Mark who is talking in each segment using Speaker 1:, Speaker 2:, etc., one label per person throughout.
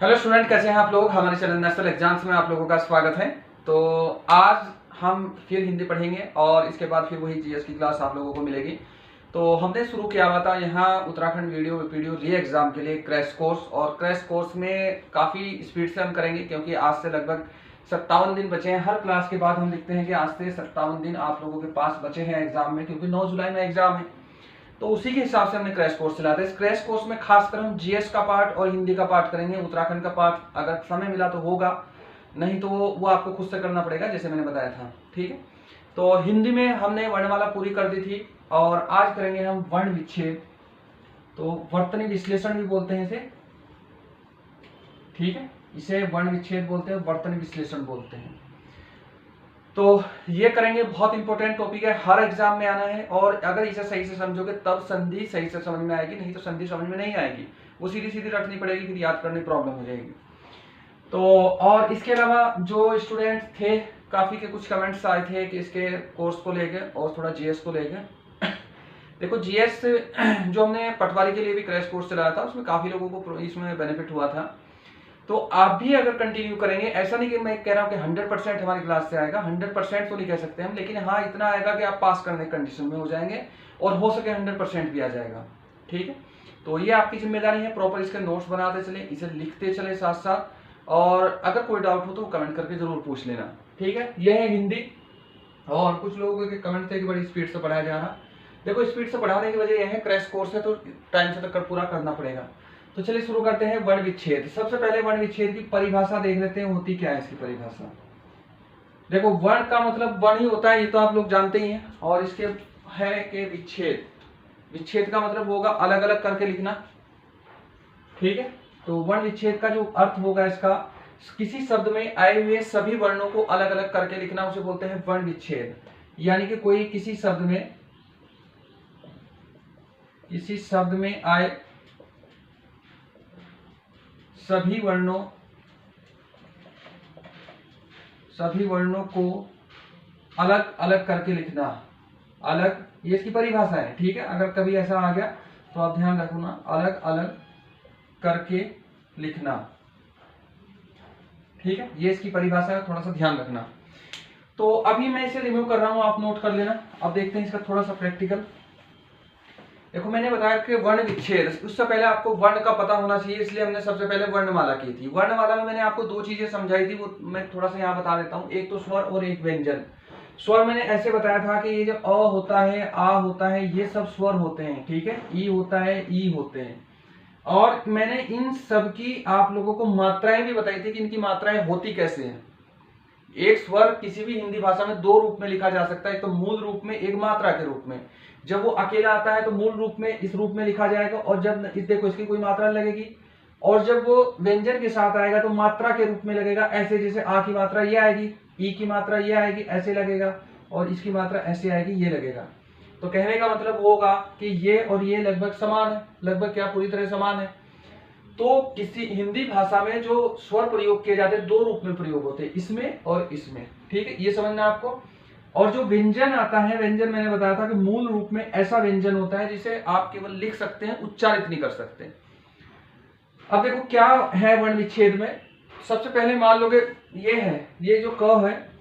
Speaker 1: Hello student, कैसे हैं आप लोग। हमारे चैनल नेशनल एग्जाम्स में आप लोगों का स्वागत है। तो आज हम फिर हिंदी पढ़ेंगे और इसके बाद फिर वही जीएस की क्लास आप लोगों को मिलेगी। तो हमने शुरू किया हुआ था यहाँ उत्तराखंड वीडियो री एग्जाम के लिए क्रैश कोर्स, और क्रैश कोर्स में काफ़ी स्पीड से हम करेंगे क्योंकि आज से लगभग 57 दिन बचे हैं। हर क्लास के बाद हम लिखते हैं कि आज से 57 दिन आप लोगों के पास बचे हैं एग्जाम में, क्योंकि 9 जुलाई में एग्जाम है। तो उसी के हिसाब से हमने क्रैश कोर्स चलाते हैं। इस क्रैश कोर्स में खासकर हम जीएस का पार्ट और हिंदी का पार्ट करेंगे। उत्तराखंड का पार्ट अगर समय मिला तो होगा, नहीं तो वो आपको खुद से करना पड़ेगा जैसे मैंने बताया था। ठीक है, तो हिंदी में हमने वर्णमाला पूरी कर दी थी और आज करेंगे हम वर्ण विच्छेद। तो वर्तनी विश्लेषण भी बोलते हैं इसे। ठीक है, इसे वर्ण विच्छेद बोलते हैं, वर्तनी विश्लेषण बोलते हैं। तो ये करेंगे, बहुत इंपॉर्टेंट टॉपिक है, हर एग्जाम में आना है। और अगर इसे सही से समझोगे तब संधि सही से समझ में आएगी, नहीं तो संधि समझ में नहीं आएगी, वो सीधी सीधी रटनी पड़ेगी, फिर याद करने प्रॉब्लम हो जाएगी। तो और इसके अलावा जो स्टूडेंट थे, काफी के कुछ कमेंट्स आए थे कि इसके कोर्स को लेके और थोड़ा जीएस को लेके। देखो जीएस जो हमने पटवारी के लिए भी क्रैश कोर्स चलाया था, उसमें काफी लोगों को इसमें बेनिफिट हुआ था। तो आप भी अगर कंटिन्यू करेंगे, ऐसा नहीं कि मैं कह रहा हूं कि 100% हमारी क्लास से आएगा, 100% तो नहीं कह सकते हम, लेकिन हाँ इतना आएगा कि आप पास करने की कंडीशन में हो जाएंगे और हो सके 100% भी आ जाएगा। ठीक है, तो ये आपकी जिम्मेदारी है, प्रॉपर इसके नोट्स बनाते चले, इसे लिखते चले साथ साथ। और अगर कोई डाउट हो तो कमेंट करके जरूर पूछ लेना। ठीक है, यह है हिंदी। और कुछ लोगों के कमेंट थे कि बड़ी स्पीड से पढ़ाया जा रहा। देखो स्पीड से पढ़ाने की वजह यह है, क्रैश कोर्स है तो टाइम से तक पूरा करना पड़ेगा। तो चलिए शुरू करते हैं वर्ण विच्छेद। सबसे पहले वर्ण विच्छेद की परिभाषा देख लेते हैं, होती क्या है इसकी परिभाषा। देखो वर्ण का मतलब वर्ण ही होता है, ये तो आप लोग जानते ही हैं। और इसके है कि विच्छेद, विच्छेद का मतलब होगा अलग अलग करके लिखना। ठीक है, तो वर्ण विच्छेद का जो अर्थ होगा इसका, किसी शब्द में आए हुए सभी वर्णों को अलग अलग करके लिखना, उसे बोलते हैं वर्ण विच्छेद। यानी कि कोई किसी शब्द में आए सभी वर्णों को अलग अलग करके लिखना। अलग, ये इसकी परिभाषा है। ठीक है, अगर कभी ऐसा आ गया तो आप ध्यान रखना, अलग अलग करके लिखना। ठीक है, ये इसकी परिभाषा है, थोड़ा सा ध्यान रखना। तो अभी मैं इसे रिमूव कर रहा हूं, आप नोट कर लेना। अब देखते हैं इसका थोड़ा सा प्रैक्टिकल। देखो मैंने बताया कि वर्ण विच्छेद, उससे पहले आपको वर्ण का पता होना चाहिए, इसलिए हमने सबसे पहले वर्णमाला की थी। वर्णमाला में मैंने आपको दो चीजें समझाई थी, वो मैं थोड़ा सा यहाँ बता देता हूँ। एक तो स्वर और एक व्यंजन। स्वर मैंने ऐसे बताया था कि ये जो अ होता है, आ होता है, ये सब स्वर होते हैं। ठीक है, ई होता है, ई होते हैं। और मैंने इन सब की आप लोगों को मात्राएं भी बताई थी कि इनकी मात्राएं होती कैसे हैं। एक स्वर किसी भी हिंदी भाषा में दो रूप में लिखा जा सकता है, एक तो मूल रूप में, एक मात्रा के रूप में। जब वो अकेला आता है तो मूल रूप में इस रूप में लिखा जाएगा, और जब इस देखो इसकी कोई मात्रा लगेगी, और जब वो व्यंजन के साथ आएगा तो मात्रा के रूप में लगेगा। ऐसे जैसे आ की मात्रा ये आएगी, ई की मात्रा ये आएगी, ऐसे लगेगा, और इसकी मात्रा ऐसे आएगी, ये लगेगा। तो कहने का मतलब होगा कि ये और ये लगभग समान है, लगभग क्या, पूरी तरह समान है। तो किसी हिंदी भाषा में जो स्वर प्रयोग किए जाते हैं, दो रूप में प्रयोग होते हैं, इसमें और इसमें। ठीक है, ये समझना आपको। और जो व्यंजन आता है, व्यंजन मैंने बताया था कि मूल रूप में ऐसा व्यंजन होता है जिसे आप केवल लिख सकते हैं, उच्चारित नहीं कर सकते। अब देखो क्या है वर्ण विच्छेद में। सबसे पहले मान लो कि ये है, ये जो क है,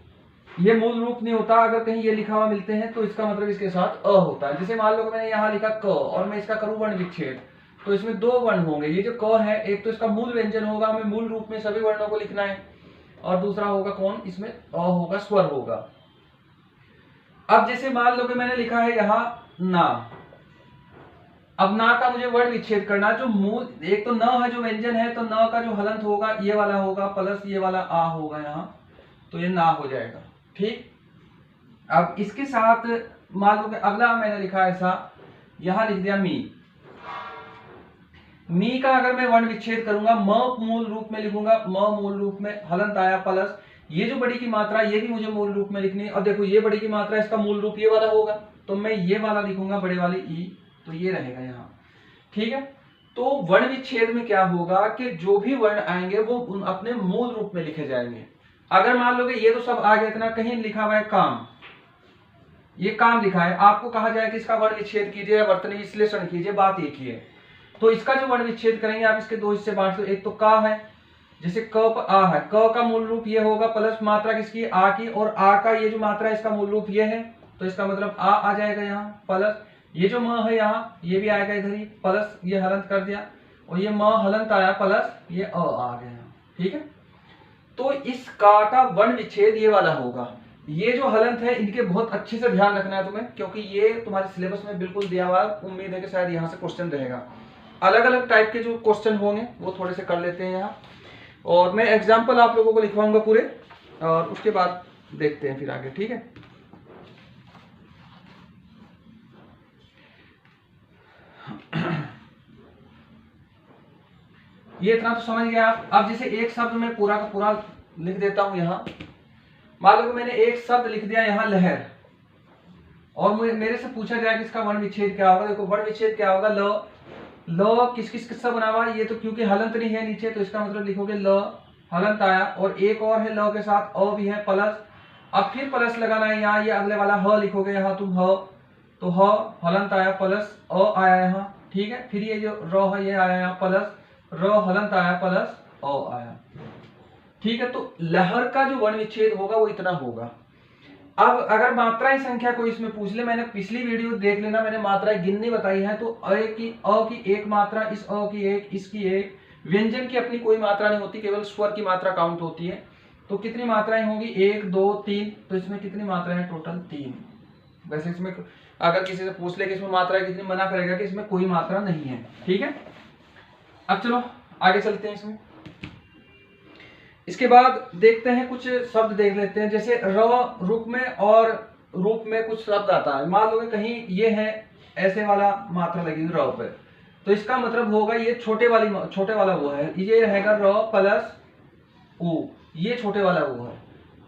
Speaker 1: ये मूल रूप नहीं होता। अगर कहीं ये लिखा हुआ मिलते हैं तो इसका मतलब इसके साथ अ होता है। जैसे मान लो कि मैंने यहाँ लिखा क और मैं इसका करूं वर्ण विच्छेद, तो इसमें दो वर्ण होंगे। ये जो क है, एक तो इसका मूल व्यंजन होगा, हमें मूल रूप में सभी वर्णों को लिखना है, और दूसरा होगा कौन, इसमें अ होगा, स्वर होगा। अब जैसे मान लो कि मैंने लिखा है यहाँ ना, अब ना का मुझे वर्ण विच्छेद करना। जो मूल, एक तो न है जो व्यंजन है, तो न का जो हलंत होगा ये वाला होगा, प्लस ये वाला आ होगा यहाँ, तो ये ना हो जाएगा। ठीक, अब इसके साथ मान लो कि अगला मैंने लिखा ऐसा, यहां लिख दिया मी। मी का अगर मैं वर्ण विच्छेद करूंगा, म मूल रूप में लिखूंगा, म मूल रूप में, हलंत आया प्लस, ये जो बड़ी की मात्रा ये भी मुझे मूल रूप में लिखनी है। और देखो ये बड़ी की मात्रा, इसका मूल रूप ये वाला होगा, तो मैं ये वाला लिखूंगा, बड़े वाली ई, तो ये रहेगा यहाँ। ठीक है, तो वर्ण विच्छेद में क्या होगा कि जो भी वर्ण आएंगे वो अपने मूल रूप में लिखे जाएंगे। अगर मान लो कि ये तो सब आ गया, इतना कहीं लिखा हुआ है काम, ये काम लिखा है, आपको कहा जाए कि इसका वर्ण विच्छेद कीजिए, वर्तनी विश्लेषण कीजिए, बात एक ही है। तो इसका जो वर्ण विच्छेद करेंगे आप, इसके दो हिस्से बांट दो, एक तो का है जैसे क पर आ है, क का मूल रूप ये होगा प्लस मात्रा किसकी, आ की, और आ का ये जो मात्रा है इसका मूल रूप ये है, तो इसका मतलब आ जाएगा यहाँ प्लस, ये जो म है यहाँ ये भी आएगा इधर ही प्लस, ये हलंत कर दिया, और ये म हलंत आया प्लस ये आ गया। ठीक है, तो इस का वर्ण विच्छेद ये वाला होगा। ये जो हलंत है इनके बहुत अच्छे से ध्यान रखना है तुम्हें, क्योंकि ये तुम्हारे सिलेबस में बिल्कुल दिया हुआ, उम्मीद है कि शायद यहाँ से क्वेश्चन रहेगा। अलग अलग टाइप के जो क्वेश्चन होंगे वो थोड़े से कर लेते हैं यहाँ, और मैं एग्जाम्पल आप लोगों को लिखवाऊंगा पूरे, और उसके बाद देखते हैं फिर आगे। ठीक है, ये इतना तो समझ गया आप। अब जैसे एक शब्द मैं पूरा का पूरा लिख देता हूं यहाँ, मान लो कि मैंने एक शब्द लिख दिया यहाँ लहर, और मेरे से पूछा जाए कि इसका वर्ण विच्छेद क्या होगा। देखो वर्ण विच्छेद क्या होगा, ल किस किस किसका बना हुआ है, ये तो क्योंकि हलंत नहीं है नीचे, तो इसका मतलब लिखोगे ल हलंत आया, और एक और है ल के साथ अ भी है प्लस, अब फिर प्लस लगाना है यहाँ, ये अगले वाला ह लिखोगे यहाँ तुम ह, तो ह हलंत आया प्लस अ आया यहाँ। ठीक है, फिर ये जो र है ये आया यहाँ प्लस, र हलंत आया प्लस अ आया। ठीक है, तो लहर का जो वर्ण विच्छेद होगा वो इतना होगा। अब अगर मात्राएं संख्या को इसमें पूछ ले, मैंने पिछली वीडियो देख लेना, मैंने मात्राएं गिननी बताई है, तो अ की एक मात्रा, इस अ की एक, इसकी एक, व्यंजन की अपनी कोई मात्रा नहीं होती, केवल स्वर की मात्रा काउंट होती है। तो कितनी मात्राएं होंगी, 1 2 3, तो इसमें कितनी मात्राएं हैं, टोटल 3। वैसे इसमें अगर किसी से पूछ ले कि इसमें मात्रा कितनी, मना करेगा कि इसमें कोई मात्रा नहीं है। ठीक है, अब चलो आगे चलते हैं इसमें। इसके बाद देखते हैं कुछ शब्द देख लेते हैं, जैसे र रूप में और रूप में कुछ शब्द आता है। मान लो कि कहीं ये है ऐसे वाला मात्रा लगी र पे, तो इसका मतलब होगा ये छोटे वाला वो है, ये रहेगा र प्लस उ, ये छोटे वाला वो है।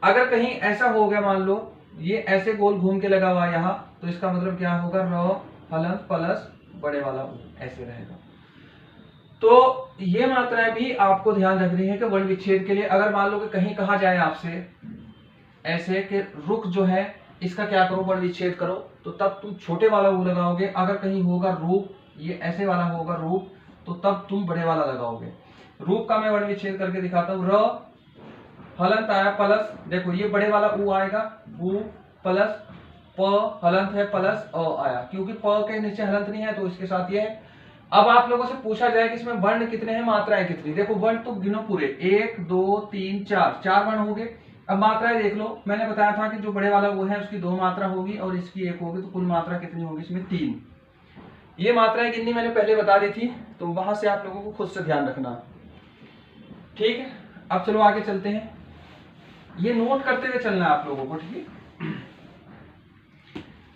Speaker 1: अगर कहीं ऐसा हो गया, मान लो ये ऐसे गोल घूम के लगा हुआ यहाँ, तो इसका मतलब क्या होगा, र हलंत प्लस बड़े वाला उ, ऐसे रहेगा। तो ये मात्राएं भी आपको ध्यान रखनी है कि वर्ण विच्छेद के लिए अगर मान लो कि कहीं कहा जाए आपसे ऐसे कि रुक जो है इसका क्या करो, वर्ण विच्छेद करो, तो तब तुम छोटे वाला वो लगाओगे। अगर कहीं होगा रूप, ये ऐसे वाला होगा रूप, तो तब तुम बड़े वाला लगाओगे। रूप का मैं वर्ण विच्छेद करके दिखाता हूँ। र हलंत आया प्लस, देखो ये बड़े वाला उ आएगा, उ प्लस प हलंत है प्लस अ आया, क्योंकि प के नीचे हलंत नहीं है तो इसके साथ ये है। अब आप लोगों से पूछा जाए कि इसमें वर्ण कितने हैं, मात्राएं कितनी, देखो वर्ण तो गिनो पूरे, 1 2 3 4, 4 वर्ण हो गए। अब मात्राएं देख लो, मैंने बताया था कि जो बड़े वाला वो है उसकी 2 मात्रा होगी और इसकी 1 होगी, तो कुल मात्रा कितनी होगी इसमें 3। ये मात्राएं कितनी मैंने पहले बता दी थी, तो वहां से आप लोगों को खुद से ध्यान रखना। ठीक है, अब चलो आगे चलते हैं, ये नोट करते हुए चलना है आप लोगों को। ठीक है,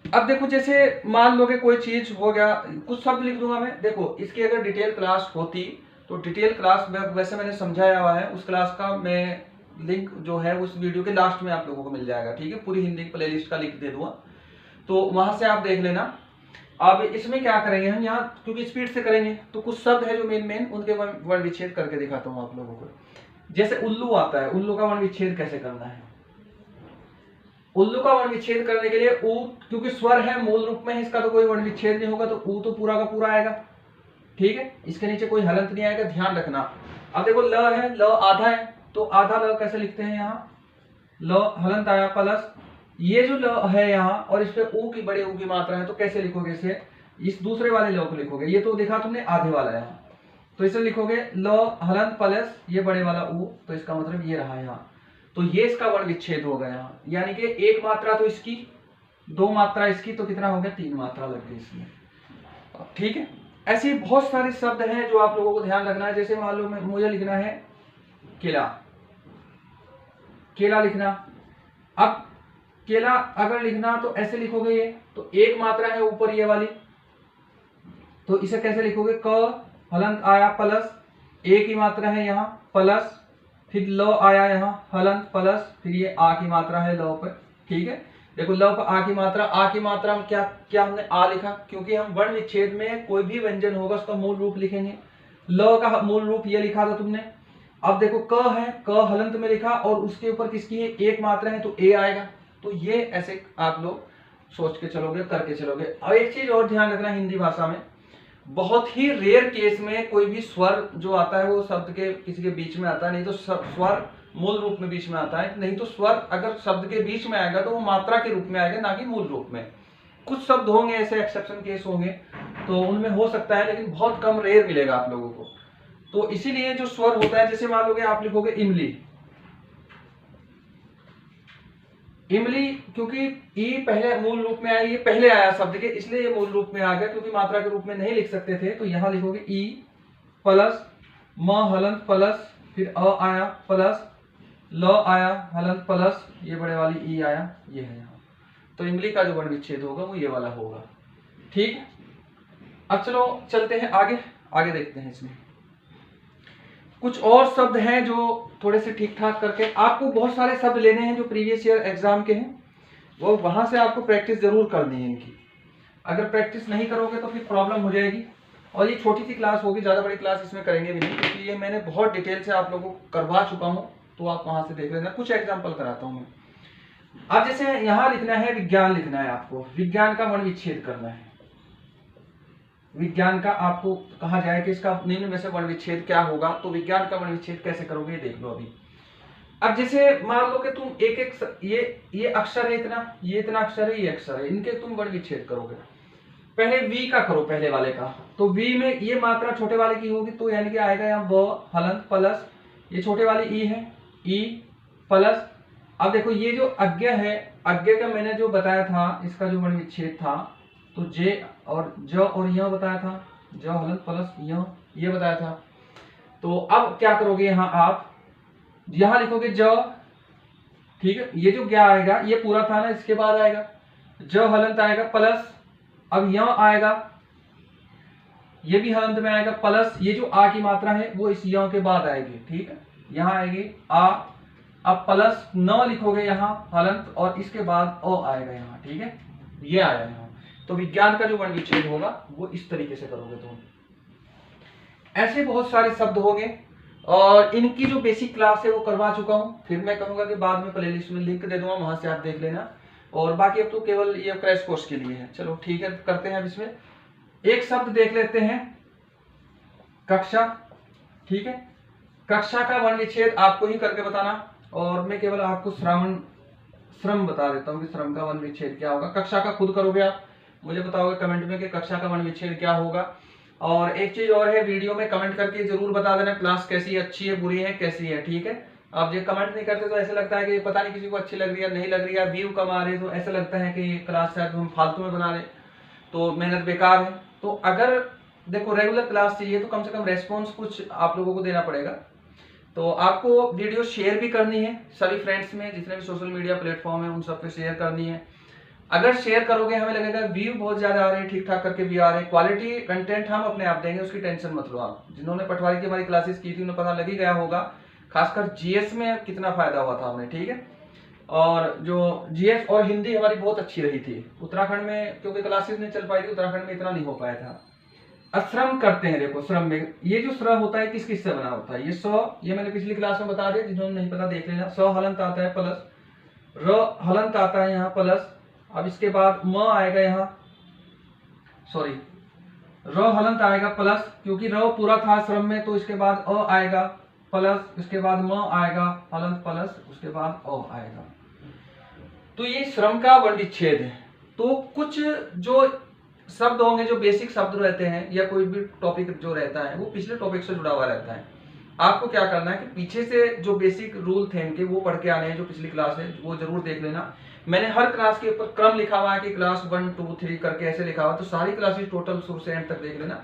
Speaker 1: अब देखो जैसे मान लो कि कोई चीज हो गया, कुछ शब्द लिख दूंगा मैं, देखो इसकी अगर डिटेल क्लास होती तो डिटेल क्लास में वैसे मैंने समझाया हुआ है, उस क्लास का मैं लिंक जो है उस वीडियो के लास्ट में आप लोगों को मिल जाएगा। ठीक है, पूरी हिंदी प्लेलिस्ट का लिंक दे दूंगा, तो वहां से आप देख लेना। अब इसमें क्या करेंगे हम यहाँ, क्योंकि स्पीड से करेंगे तो कुछ शब्द है जो मेन उनके वर्ण विच्छेद करके दिखाता हूँ आप लोगों को। जैसे उल्लू आता है, उल्लू का वर्ण विच्छेद कैसे करना है। उल्लू का वर्ण विच्छेद करने के लिए उ, क्योंकि स्वर है मूल रूप में, इसका तो कोई वर्ण विच्छेद नहीं होगा, तो उ तो पूरा का पूरा आएगा। ठीक है, इसके नीचे कोई हलंत नहीं आएगा, ध्यान रखना। अब देखो ल है, ल आधा है, तो आधा ल कैसे लिखते हैं, यहाँ ल हलंत आया प्लस ये जो ल है यहाँ, और इस पे उ की बड़े उ की मात्रा है, तो कैसे लिखोगे इसे, इस दूसरे वाले ल को लिखोगे, ये तो देखा तुमने आधे वाला यहाँ, तो इसे लिखोगे ल हलंत प्लस ये बड़े वाला उ, तो इसका मतलब ये रहा यहाँ, तो ये इसका वर्ण विच्छेद होगा यहाँ, यानी कि 1 मात्रा तो इसकी, 2 मात्रा इसकी, तो कितना हो गया, 3 मात्रा लग गई इसमें। ठीक है, ऐसे बहुत सारे शब्द हैं जो आप लोगों को ध्यान रखना है। जैसे मान लो मुझे लिखना है केला, केला लिखना। अब केला अगर लिखना तो ऐसे लिखोगे, ये तो 1 मात्रा है ऊपर ये वाली, तो इसे कैसे लिखोगे, क हलंत आया प्लस, ए की मात्रा है यहाँ प्लस, फिर ल आया यहाँ हलंत प्लस, फिर ये आ की मात्रा है ल पर। ठीक है, देखो ल पर आ की मात्रा, आ की मात्रा में क्या हमने आ लिखा, क्योंकि हम वर्ण विच्छेद में कोई भी व्यंजन होगा उसका मूल रूप लिखेंगे। ल का मूल रूप ये लिखा था तुमने। अब देखो क है, क हलंत में लिखा और उसके ऊपर किसकी है, 1 मात्रा है, तो ए आएगा। तो ये ऐसे आप लोग सोच के चलोगे, करके चलोगे। अब एक चीज और ध्यान रखना हिंदी भाषा में, बहुत ही रेयर केस में कोई भी स्वर जो आता है वो शब्द के किसी के बीच में आता है, नहीं तो स्वर मूल रूप में बीच में आता है, नहीं तो स्वर अगर शब्द के बीच में आएगा तो वो मात्रा के रूप में आएगा, ना कि मूल रूप में। कुछ शब्द होंगे ऐसे एक्सेप्शन केस होंगे तो उनमें हो सकता है, लेकिन बहुत कम रेयर मिलेगा आप लोगों को। तो इसीलिए जो स्वर होता है, जैसे मान लोगे आप लिखोगे इमली, इमली क्योंकि ई पहले मूल रूप में आया, ये पहले आया शब्द के, इसलिए ये मूल रूप में आ गया, क्योंकि मात्रा के रूप में नहीं लिख सकते थे। तो यहां लिखोगे ई प्लस म हलंत प्लस फिर अ आया प्लस ल आया हलंत प्लस ये बड़े वाली ई आया, ये है यहाँ। तो इमली का जो वर्ण विच्छेद होगा वो ये वाला होगा। ठीक, अब चलो चलते हैं आगे, आगे देखते हैं। इसमें कुछ और शब्द हैं जो थोड़े से ठीक ठाक करके, आपको बहुत सारे शब्द लेने हैं जो प्रीवियस ईयर एग्जाम के हैं, वो वहां से आपको प्रैक्टिस जरूर करनी है इनकी। अगर प्रैक्टिस नहीं करोगे तो फिर प्रॉब्लम हो जाएगी। और ये छोटी सी क्लास होगी, ज़्यादा बड़ी क्लास इसमें करेंगे भी नहीं, क्योंकि ये मैंने बहुत डिटेल से आप लोगों को करवा चुका हूँ, तो आप वहां से देख लेना। कुछ एग्जाम्पल कराता हूँ मैं। अब जैसे यहाँ लिखना है विज्ञान, लिखना है आपको, विज्ञान का वर्ण विच्छेद करना है। विज्ञान का आपको कहा जाए कि इसका निम्न में से वर्ण विच्छेद क्या होगा, तो विज्ञान का वर्ण विच्छेद कैसे करोगे देख लो अभी। अब जैसे मान लो कि तुम एक एक ये अक्षर है इतना, ये इतना अक्षर है, ये अक्षर है, इनके तुम वर्ण विच्छेद करोगे। पहले वी का करो, पहले वाले का। तो वी में ये मात्रा छोटे वाले की होगी, तो यानी कि आएगा यहाँ व हलंत प्लस ये छोटे वाली ई है, ई प्लस। अब देखो ये जो अज्ञ है, अज्ञ का मैंने जो बताया था, इसका जो वर्ण विच्छेद था, तो जे और ज और य बताया था, ज हलंत प्लस य, ये बताया था। तो अब क्या करोगे, यहाँ आप यहां लिखोगे ज, ठीक है, ये जो क्या आएगा ये पूरा था ना, इसके बाद आएगा ज हलंत आएगा प्लस, अब य आएगा, ये भी हलंत में आएगा प्लस, ये जो आ की मात्रा है वो इस य के बाद आएगी, ठीक है, यहां आएगी आ। अब प्लस न लिखोगे यहाँ हलंत, और इसके बाद अ आएगा यहाँ, ठीक है, ये आया यहाँ। तो विज्ञान का जो वर्ण विच्छेद होगा वो इस तरीके से करोगे तुम। ऐसे बहुत सारे शब्द होंगे, और इनकी जो बेसिक क्लास है वो करवा चुका हूं। फिर मैं कहूंगा कि बाद में प्लेलिस्ट में लिंक दे दूंगा, वहां से आप देख लेना। और बाकी अब तो केवल ये क्रैश कोर्स के लिए है। चलो ठीक है, करते हैं अब इसमें एक शब्द देख लेते हैं, कक्षा। ठीक है, कक्षा का वर्ण विच्छेद आपको ही करके बताना, और मैं केवल आपको श्रम बता देता हूँ कि श्रम का वर्ण विच्छेद क्या होगा। कक्षा का खुद करोगे आप, मुझे बताओगे कमेंट में कि कक्षा का वर्ण विच्छेद क्या होगा। और एक चीज और है, वीडियो में कमेंट करके जरूर बता देना क्लास कैसी है, अच्छी है, बुरी है, कैसी है, ठीक है। आप जो कमेंट नहीं करते तो ऐसा लगता है कि पता नहीं किसी को अच्छी लग रही है, नहीं लग रही है, व्यू कम आ रहे, तो ऐसा लगता है कि ये क्लास शायद हम फालतू में बना रहे, तो मेहनत बेकार है। तो अगर देखो रेगुलर क्लास चाहिए तो कम से कम रेस्पॉन्स कुछ आप लोगों को देना पड़ेगा। तो आपको वीडियो शेयर भी करनी है सभी फ्रेंड्स में, जितने भी सोशल मीडिया प्लेटफॉर्म है उन सब पे शेयर करनी है। अगर शेयर करोगे हमें लगेगा व्यू बहुत ज्यादा आ रहे हैं, ठीक ठाक करके व्यू आ रहे हैं, क्वालिटी कंटेंट हम अपने आप देंगे, उसकी टेंशन मत लो आप। जिन्होंने पटवारी की हमारी क्लासेस की थी उन्हें पता लग ही गया होगा, खासकर जीएस में कितना फायदा हुआ था हमें, ठीक है। और जो जीएस और हिंदी हमारी बहुत अच्छी रही थी उत्तराखंड में, क्योंकि क्लासेस नहीं चल पाई थी उत्तराखंड में, इतना नहीं हो पाया था। अब श्रम करते हैं, देखो श्रम में ये जो श्रम होता है किस किस से बना होता है, ये ये मैंने पिछली क्लास में बता दिया, जिन्होंने नहीं पता देख लेना। हलंत आता है प्लस, हलंत आता है यहाँ प्लस, अब इसके बाद म आएगा यहाँ, सॉरी हलंत आएगा प्लस, क्योंकि पूरा था श्रम में, तो इसके बाद अ आएगा प्लस, इसके बाद म आएगा हलंत प्लस, उसके बाद अ आएगा। तो ये श्रम का वर्ण विच्छेद है। तो कुछ जो शब्द होंगे जो बेसिक शब्द रहते हैं, या कोई भी टॉपिक जो रहता है वो पिछले टॉपिक से जुड़ा हुआ रहता है। आपको क्या करना है कि पीछे से जो बेसिक रूल थे इनके वो पढ़ के आने हैं, जो पिछली क्लास है वो जरूर देख लेना। मैंने हर क्लास के ऊपर क्रम लिखा हुआ है कि क्लास 1 2 3 करके ऐसे लिखा हुआ है, तो सारी क्लासेस टोटल शुरू से एंड तक देख लेना।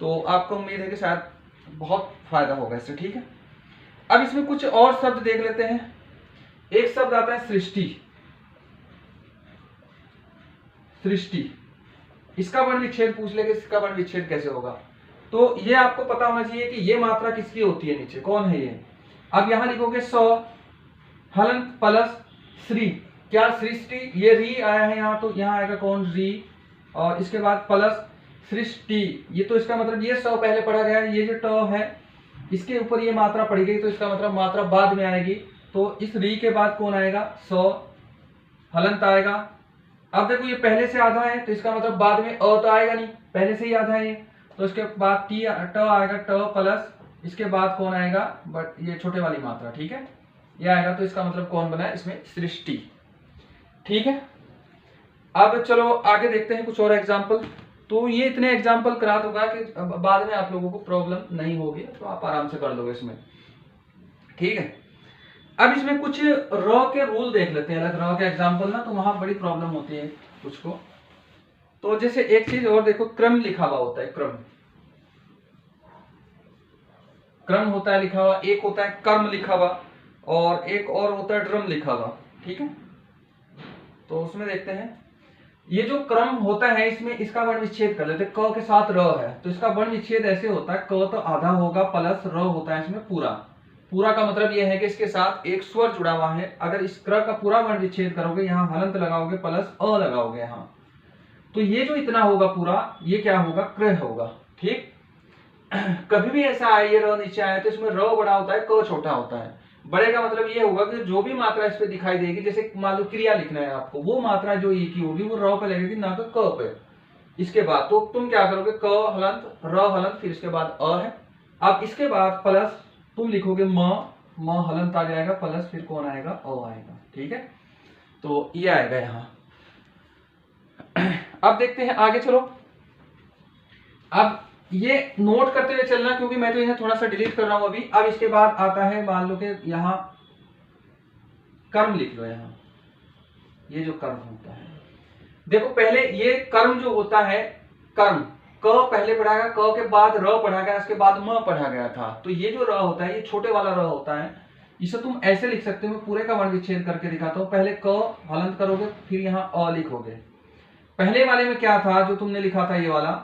Speaker 1: तो आपको उम्मीद है कि शायद बहुत फायदा होगा इससे, ठीक है। अब इसमें कुछ और शब्द देख लेते हैं। एक शब्द आता है सृष्टि। सृष्टि, इसका वर्ण विच्छेद पूछ लेंगे, इसका वर्ण विच्छेद कैसे होगा। तो ये आपको पता होना चाहिए कि ये मात्रा किसकी होती है, नीचे कौन है ये। अब यहां लिखोगे हलंत प्लस श्री, क्या सृष्टि, ये री आया है यहाँ, तो यहाँ आएगा कौन, री, और इसके बाद प्लस सृष्टि, ये तो इसका मतलब ये पहले पढ़ा गया है, ये जो ट है इसके ऊपर ये मात्रा पड़ी गई, तो इसका मतलब मात्रा बाद में आएगी। तो इस री के बाद कौन आएगा, हलंत आएगा। अब देखो ये पहले से आधा है, तो इसका मतलब बाद में अ तो आएगा नहीं, पहले से ही आधा है ये, तो इसके बाद ट आएगा, ट प्लस इसके बाद कौन आएगा, बट ये छोटे वाली मात्रा, ठीक है, ये आएगा। तो इसका मतलब कौन बना है इसमें, सृष्टि, ठीक है। अब चलो आगे देखते हैं कुछ और एग्जाम्पल। तो ये इतने एग्जाम्पल करा दूंगा कि बाद में आप लोगों को प्रॉब्लम नहीं होगी, तो आप आराम से कर लोगे इसमें, ठीक है। अब इसमें कुछ रॉ के रूल देख लेते हैं, अलग रॉ के एग्जाम्पल ना, तो वहां बड़ी प्रॉब्लम होती है कुछ को। तो जैसे एक चीज और देखो, क्रम लिखा हुआ होता है, क्रम क्रम होता है लिखा हुआ, एक होता है कर्म लिखा हुआ, और एक और होता है ड्रम लिखा हुआ, ठीक है। तो उसमें देखते हैं, ये जो क्रम होता है इसमें इसका वर्ण विच्छेद कर लेते हैं, क के साथ र है, तो इसका वर्ण विच्छेद ऐसे होता है, क तो आधा होगा प्लस र होता है इसमें पूरा। पूरा का मतलब ये है कि इसके साथ एक स्वर जुड़ा हुआ है, अगर इस क्र का पूरा वर्ण विच्छेद करोगे, यहाँ हलंत लगाओगे प्लस अ लगाओगे यहाँ, तो ये जो इतना होगा पूरा, ये क्या होगा, क्र होगा, ठीक। कभी भी ऐसा आए ये र नीचे आए तो इसमें र बड़ा होता है, क छोटा होता है। बड़े का मतलब ये होगा कि जो भी मात्रा इस पे दिखाई देगी, जैसे मान लो क्रिया लिखना है आपको, वो मात्रा जो ई की होगी वो र पे लगेगी, ना कि क पे। इसके बाद तो तुम क्या करोगे, क हलंत र हलंत, फिर इसके बाद अ है। अब इसके बाद प्लस तुम लिखोगे म हलंत आ जाएगा, प्लस फिर कौन आएगा, अ आएगा, ठीक है। तो ये आएगा यहाँ। अब देखते हैं आगे, चलो अब ये नोट करते हुए चलना, क्योंकि मैं तो इन्हें थोड़ा सा डिलीट कर रहा हूं अभी। अब इसके बाद आता है, मान लो कि यहां कर्म लिख लो, यहां ये जो कर्म होता है, देखो पहले ये कर्म जो होता है, कर्म क पहले पढ़ा गया, क के बाद र पढ़ा गया, इसके बाद म पढ़ा गया था। तो ये जो र होता है, ये छोटे वाला र होता है, इसे तुम ऐसे लिख सकते हो, मैं पूरे का वर्ण विच्छेद करके दिखाता हूं। पहले क हलंत करोगे, फिर यहाँ अ लिखोगे। पहले वाले में क्या था जो तुमने लिखा था, ये वाला,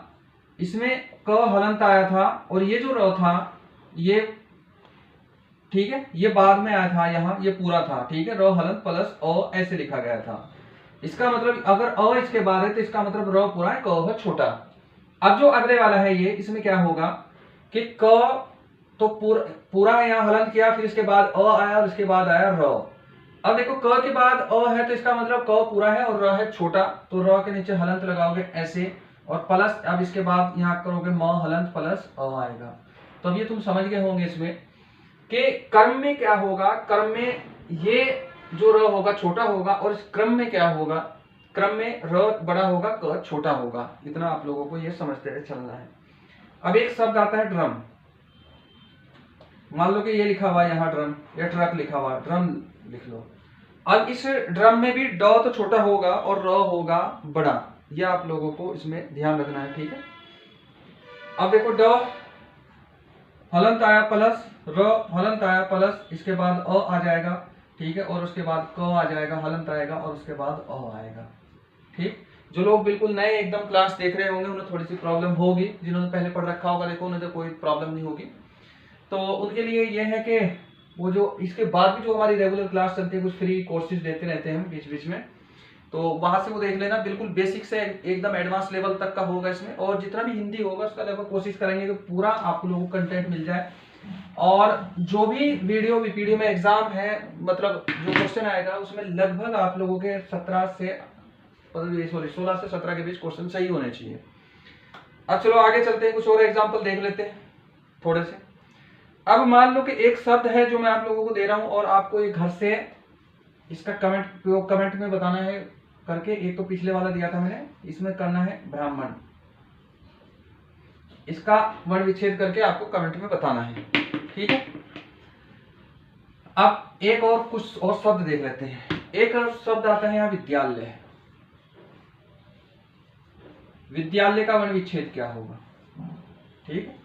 Speaker 1: इसमें क हलंत आया था, और ये जो र था ये, ठीक है, ये बाद में आया था, यहाँ ये पूरा था, ठीक है, र हलंत प्लस अ ऐसे लिखा गया था। इसका मतलब अगर अ इसके बाद है तो इसका मतलब र पूरा है, क है छोटा। अब जो अगले वाला है ये, इसमें क्या होगा कि क तो पूरा यहाँ हलंत किया, फिर इसके बाद अ आया, और इसके बाद आया र। अब देखो क के बाद अ है तो इसका मतलब क पूरा है और र है छोटा, तो र के नीचे हलंत लगाओगे ऐसे, और प्लस अब इसके बाद यहाँ करोगे म हलंत प्लस अ आएगा। तो अब ये तुम समझ गए होंगे इसमें कि कर्म में क्या होगा, कर्म में ये जो र होगा छोटा होगा, और इस क्रम में क्या होगा, क्रम में र बड़ा होगा, क छोटा होगा। इतना आप लोगों को ये समझते हुए चलना है। अब एक शब्द आता है ड्रम, मान लो कि ये लिखा हुआ है यहाँ ड्रम, या ट्रक लिखा हुआ, ड्रम लिख लो। अब इस ड्रम में भी ड तो छोटा होगा और र होगा बड़ा, ये आप लोगों को इसमें ध्यान रखना है, ठीक है। अब देखो ड हलंत आया प्लस र हलंत आया प्लस, इसके बाद अ आ जाएगा, ठीक है, और उसके बाद क आ जाएगा, हलंत आएगा, और उसके बाद अ आएगा, ठीक। जो लोग बिल्कुल नए एकदम क्लास देख रहे होंगे उन्हें थोड़ी सी प्रॉब्लम होगी, जिन्होंने पहले पढ़ रखा होगा देखो उन्हें तो कोई प्रॉब्लम नहीं होगी। तो उनके लिए ये है कि वो जो इसके बाद भी जो हमारी रेगुलर क्लास चलती है, कुछ फ्री कोर्सेज देते रहते हैं बीच बीच में, तो वहां से वो देख लेना। बिल्कुल बेसिक से एकदम एडवांस लेवल तक का होगा इसमें, और जितना भी हिंदी होगा उसका लगभग कोशिश करेंगे कि पूरा आप लोगों को कंटेंट मिल जाए। और जो भी वीडियो में एग्जाम है, मतलब जो क्वेश्चन आएगा उसमें लगभग आप लोगों के 16 से 17 के बीच क्वेश्चन सही होने चाहिए। अब चलो आगे चलते हैं, कुछ और एग्जाम्पल देख लेते हैं थोड़े से। अब मान लो कि एक शब्द है जो मैं आप लोगों को दे रहा हूं, और आपको एक घर से इसका कमेंट में बताना है करके। एक तो पिछले वाला दिया था मैंने, इसमें करना है ब्राह्मण, इसका वर्ण विच्छेद करके आपको कमेंट में बताना है, ठीक है। अब एक और कुछ और शब्द देख लेते हैं। एक और शब्द आता है यहाँ विद्यालय। विद्यालय का वर्ण विच्छेद क्या होगा, ठीक है।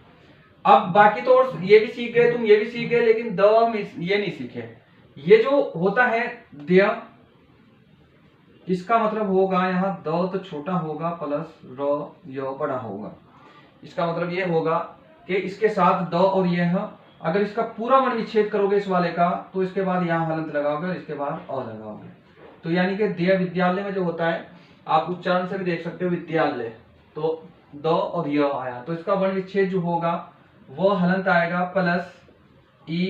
Speaker 1: अब बाकी तो और ये भी सीख गए तुम, ये भी सीख गए, लेकिन द में ये नहीं सीखे। ये जो होता है द्य, इसका मतलब होगा यहाँ द तो छोटा होगा प्लस र य बड़ा होगा। इसका मतलब ये होगा कि इसके साथ द और ये है, अगर इसका पूरा वर्ण विच्छेद करोगे इस वाले का, तो इसके बाद यहाँ हलंत लगाओगे और इसके बाद अ लगाओगे। तो यानी कि द्य विद्यालय में जो होता है, आप उच्चारण से भी देख सकते हो विद्यालय, तो द और य आया, तो इसका वर्ण विच्छेद जो होगा वो हलंत आएगा प्लस ई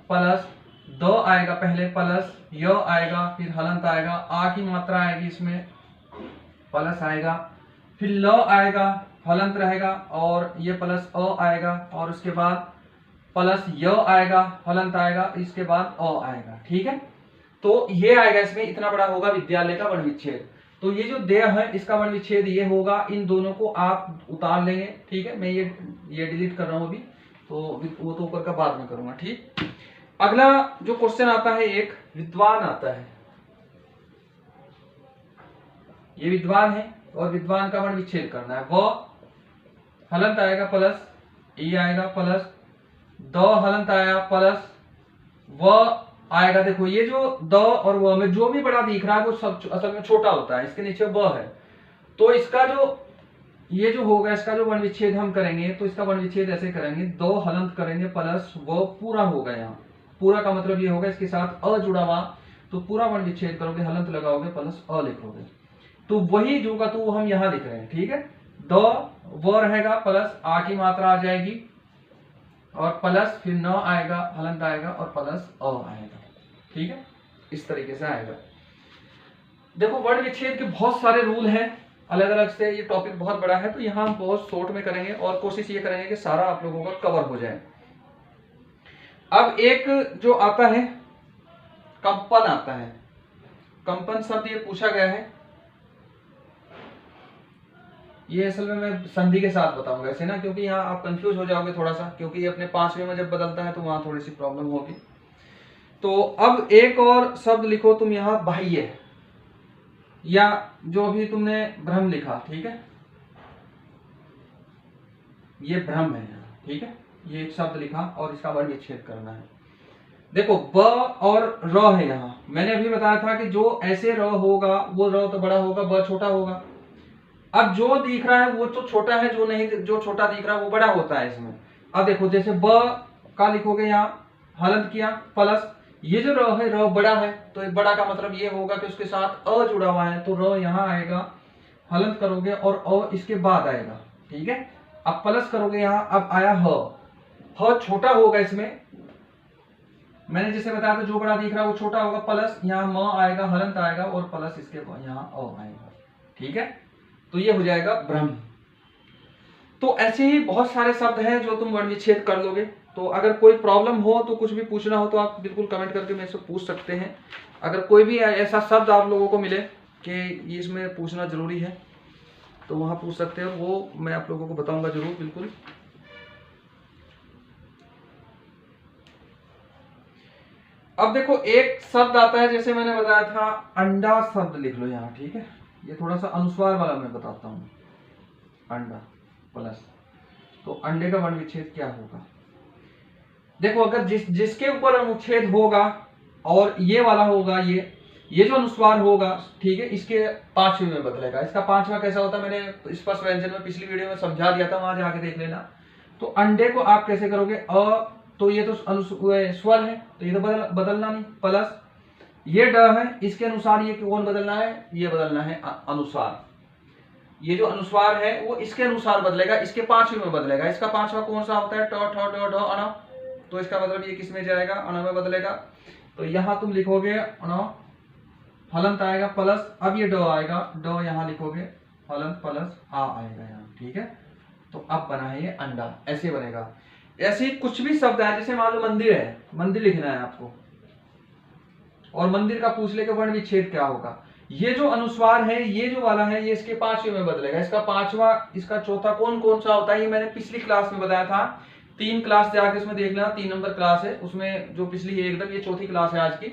Speaker 1: प्लस द आएगा पहले, प्लस य आएगा, फिर हलंत आएगा, आ की मात्रा आएगी इसमें, प्लस आएगा, फिर ल आएगा, हलंत रहेगा और ये प्लस अ आएगा और उसके बाद प्लस य आएगा, हलंत आएगा, इसके बाद अ आएगा। ठीक है, तो ये आएगा, इसमें इतना बड़ा होगा विद्यालय का वर्ण विच्छेद। तो ये जो देह है इसका वर्ण विच्छेद ये होगा, इन दोनों को आप उतार लेंगे। ठीक है, मैं ये डिलीट कर रहा हूं अभी, तो वो तो ऊपर का बाद में करूंगा। ठीक, अगला जो क्वेश्चन आता है एक विद्वान आता है, ये विद्वान है और विद्वान का वर्ण विच्छेद करना है। व हलंत आएगा प्लस ई आएगा प्लस द हलंत आया प्लस व आएगा। देखो ये जो द और व में जो भी बड़ा दिख रहा है वो सब असल में छोटा होता है, इसके नीचे व है। तो इसका जो ये जो होगा इसका जो वर्ण विच्छेद हम करेंगे तो इसका वर्ण विच्छेद ऐसे करेंगे, दो हलंत करेंगे प्लस व पूरा होगा। यहाँ पूरा का मतलब ये होगा इसके साथ अ जुड़ा हुआ, तो पूरा वर्ण विच्छेद करोगे, हलंत लगाओगे प्लस अ लिखोगे, तो वही जो का तो हम यहाँ लिख रहे हैं। ठीक है, द व रहेगा प्लस आ की मात्रा आ जाएगी और प्लस फिर न आएगा, हलंत आएगा और प्लस अ आएगा। ठीक है, इस तरीके से आएगा। देखो वर्ण विच्छेद के बहुत सारे रूल हैं अलग अलग से, ये टॉपिक बहुत बड़ा है तो यहाँ हम बहुत शॉर्ट में करेंगे और कोशिश ये करेंगे कि सारा आप लोगों का कवर हो जाए। अब एक जो आता है कंपन आता है, कंपन शब्द ये पूछा गया है, ये असल में मैं संधि के साथ बताऊंगा ऐसे ना, क्योंकि यहाँ आप कंफ्यूज हो जाओगे थोड़ा सा, क्योंकि ये अपने 5वें में जब बदलता है तो वहां थोड़ी सी प्रॉब्लम होगी। तो अब एक और शब्द लिखो तुम यहाँ बाह्य, या जो भी तुमने भ्रम लिखा। ठीक है, ये भ्रम है यहाँ। ठीक है, ये एक शब्द लिखा और इसका वर्ण विच्छेद करना है। देखो ब और र है, यहाँ मैंने अभी बताया था कि जो ऐसे र होगा वो र तो बड़ा होगा, ब छोटा होगा। अब जो दिख रहा है वो तो छोटा है, जो नहीं, जो छोटा दिख रहा है वो बड़ा होता है इसमें। अब देखो जैसे ब का लिखोगे यहाँ हलंत किया प्लस ये जो र है, र बड़ा है, तो एक बड़ा का मतलब ये होगा कि उसके साथ अ जुड़ा हुआ है, तो र यहाँ आएगा, हलंत करोगे और अ इसके बाद आएगा। ठीक है, अब प्लस करोगे यहाँ, अब आया ह छोटा होगा इसमें, मैंने जैसे बताया था जो बड़ा दिख रहा है वो छोटा होगा, प्लस यहाँ म आएगा, हलंत आएगा और प्लस इसके यहाँ अ आएगा। ठीक है, तो ये हो जाएगा ब्रह्म। तो ऐसे ही बहुत सारे शब्द हैं जो तुम वर्ण विच्छेद कर लोगे। तो अगर कोई प्रॉब्लम हो तो कुछ भी पूछना हो तो आप बिल्कुल कमेंट करके मेरे से पूछ सकते हैं। अगर कोई भी ऐसा शब्द आप लोगों को मिले कि इसमें पूछना जरूरी है तो वहां पूछ सकते हैं, वो मैं आप लोगों को बताऊंगा जरूर, बिल्कुल। अब देखो एक शब्द आता है, जैसे मैंने बताया था अंडा शब्द लिख लो यहाँ। ठीक है, ये थोड़ा सा अनुस्वार वाला मैं बताता हूँ, अंडा प्लस, तो अंडे का वर्ण विच्छेद क्या होगा। देखो अगर जिसके ऊपर अनुच्छेद होगा और ये वाला होगा, ये जो अनुस्वार होगा, ठीक है, इसके 5वें में बदलेगा। इसका 5वां कैसा होता है मैंने स्पष्ट व्यंजन में पिछली वीडियो में समझा दिया था, वहां जाके देख लेना। तो अंडे को आप कैसे करोगे, अ तो ये तो स्वर है तो ये तो बदलना नहीं, प्लस ये ड है, इसके अनुसार ये कौन बदलना है, ये बदलना है अनुसार। ये जो अनुस्वार है वो इसके अनुसार बदलेगा, इसके 5वें में बदलेगा। इसका 5वां कौन सा होता है, ट ठ ड ढ अण, तो इसका मतलब ये किस में जाएगा, अण में बदलेगा। तो यहां तुम लिखोगे अण, हलंत आएगा प्लस, अब ये ड आएगा, ड यहाँ लिखोगे, हलंत प्लस आ आएगा यहाँ। ठीक है, तो अब बना है ये अंडा, ऐसे बनेगा। ऐसे ही कुछ भी शब्द है, जैसे मान लो मंदिर है, मंदिर लिखना है आपको और मंदिर का पूछ ले के वर्ण विच्छेद क्या होगा। ये जो अनुस्वार है, ये जो वाला है, ये इसके 5वें में बदलेगा। इसका 5वां, इसका चौथा कौन कौन सा होता है, ये मैंने पिछली क्लास में बताया था। 3 क्लास जाके उसमें देख लेना, 3 नंबर क्लास है उसमें, जो पिछली है एकदम, ये चौथी क्लास है आज की,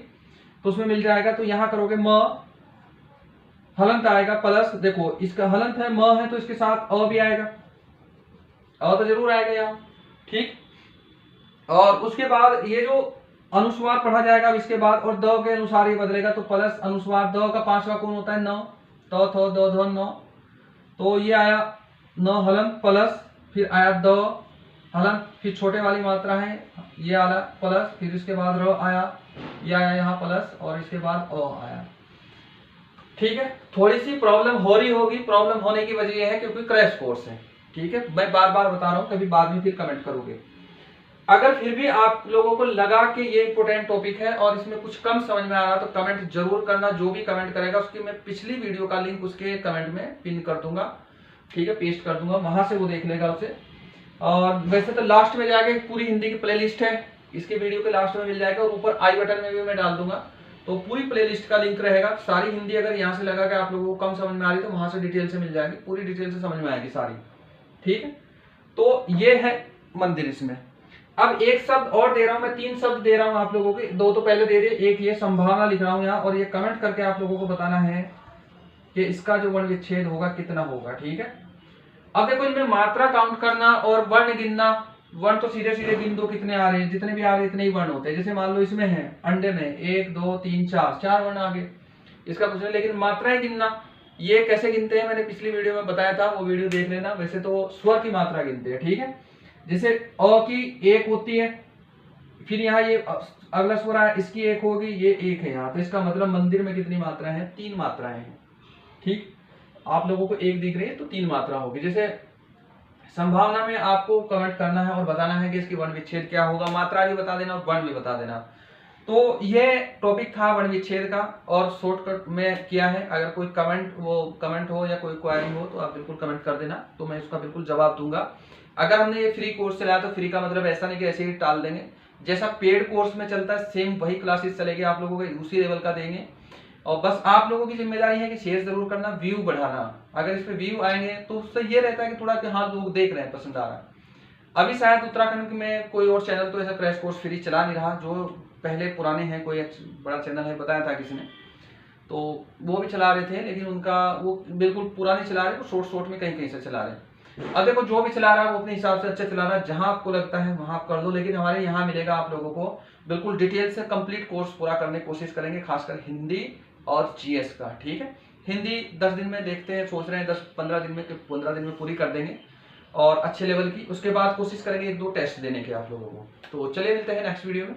Speaker 1: तो उसमें मिल जाएगा। तो यहाँ करोगे म, हलंत आएगा प्लस, देखो इसका हलंत है, म है, तो इसके साथ अ भी आएगा, अ तो जरूर आएगा यहाँ। ठीक, और उसके बाद ये जो अनुस्वार पढ़ा जाएगा इसके बाद, और द के अनुसार ये बदलेगा। तो प्लस अनुस्वार, द का 5वां कौन होता है, न, त थ द ध न, तो ये आया न हलंत प्लस, फिर आया द हलंत, फिर छोटे वाली मात्रा है ये आया प्लस, फिर इसके बाद र आया, ये आया यहाँ प्लस, और इसके बाद अ आया। ठीक है, थोड़ी सी प्रॉब्लम हो रही होगी, प्रॉब्लम होने की वजह यह है क्योंकि क्रैश कोर्स है। ठीक है, मैं बार बार बता रहा हूँ, कभी बाद में फिर कमेंट करोगे। अगर फिर भी आप लोगों को लगा कि ये इंपॉर्टेंट टॉपिक है और इसमें कुछ कम समझ में आ रहा तो कमेंट जरूर करना। जो भी कमेंट करेगा उसकी मैं पिछली वीडियो का लिंक उसके कमेंट में पिन कर दूंगा, ठीक है, पेस्ट कर दूंगा, वहां से वो देख लेगा उसे। और वैसे तो लास्ट में जाके पूरी हिंदी की प्लेलिस्ट है, इसके वीडियो के लास्ट में मिल जाएगा, और ऊपर आई बटन में भी मैं डाल दूंगा, तो पूरी प्लेलिस्ट का लिंक रहेगा। सारी हिंदी अगर यहाँ से लगा के आप लोगों को कम समझ में आ रही तो वहां से डिटेल से मिल जाएगी, पूरी डिटेल से समझ में आएगी सारी। ठीक है, तो ये है मंदिर। इसमें अब एक शब्द और दे रहा हूं मैं, 3 शब्द दे रहा हूं आप लोगों के, 2 तो पहले दे दिए, एक ये संभावना लिख रहा हूं यहाँ, और ये कमेंट करके आप लोगों को बताना है कि इसका जो वर्ण विच्छेद होगा कितना होगा। ठीक है, अब देखो इनमें मात्रा काउंट करना और वर्ण गिनना, वर्ण तो सीधे सीधे गिन दो कितने आ रहे हैं, जितने भी आ रहे हैं इतने ही वर्ण होते हैं। जैसे मान लो इसमें है अंडे में 1 2 3 4 वर्ण आ गए, इसका कुछ नहीं। लेकिन मात्राएं गिनना, ये कैसे गिनते हैं मैंने पिछली वीडियो में बताया था, वो वीडियो देख लेना। वैसे तो स्वर की मात्रा गिनते हैं। ठीक है, जैसे अ की 1 होती है, फिर यहाँ ये अगला स्वर आया, इसकी 1 होगी, ये 1 है यहाँ, तो इसका मतलब मंदिर में कितनी मात्राएं हैं? 3 मात्राएं हैं। ठीक, आप लोगों को 1 दिख रही है तो 3 मात्रा होगी। जैसे संभावना में आपको कमेंट करना है और बताना है कि इसकी वर्ण विच्छेद क्या होगा, मात्रा भी बता देना और वर्ण भी बता देना। तो ये टॉपिक था वर्ण विच्छेद का, और शॉर्टकट में किया है। अगर कोई कमेंट हो या कोई क्वेरी हो तो आप बिल्कुल कमेंट कर देना, तो मैं उसका बिल्कुल जवाब दूंगा। अगर हमने ये फ्री कोर्स चलाया तो फ्री का मतलब ऐसा नहीं कि ऐसे ही टाल देंगे, जैसा पेड कोर्स में चलता है सेम वही क्लासेस चलेगी, आप लोगों को उसी लेवल का देंगे। और बस आप लोगों की जिम्मेदारी है कि शेयर जरूर करना, व्यू बढ़ाना। अगर इस पे व्यू आएंगे तो उससे ये रहता है कि थोड़ा कि हाँ लोग देख रहे हैं, पसंद आ रहा है। अभी शायद उत्तराखंड में कोई और चैनल तो ऐसा क्रैश कोर्स फ्री चला नहीं रहा, जो पहले पुराने हैं, कोई बड़ा चैनल है, बताया था किसी ने, तो वो भी चला रहे थे, लेकिन उनका वो बिल्कुल पूरा नहीं चला रहे, वो शॉर्ट में कहीं कहीं से चला रहे। अब देखो जो भी चला रहा है वो अपने हिसाब से अच्छा चला रहा है, जहां आपको लगता है वहां आप कर लो, लेकिन हमारे यहाँ मिलेगा आप लोगों को बिल्कुल डिटेल से कंप्लीट कोर्स पूरा करने की कोशिश करेंगे, खासकर हिंदी और जीएस का। ठीक है, हिंदी 10 दिन में देखते हैं, सोच रहे हैं 10-15 दिन में, 15 दिन में पूरी कर देंगे और अच्छे लेवल की। उसके बाद कोशिश करेंगे 1-2 टेस्ट देने के आप लोगों को। तो चलिए मिलते हैं नेक्स्ट वीडियो में।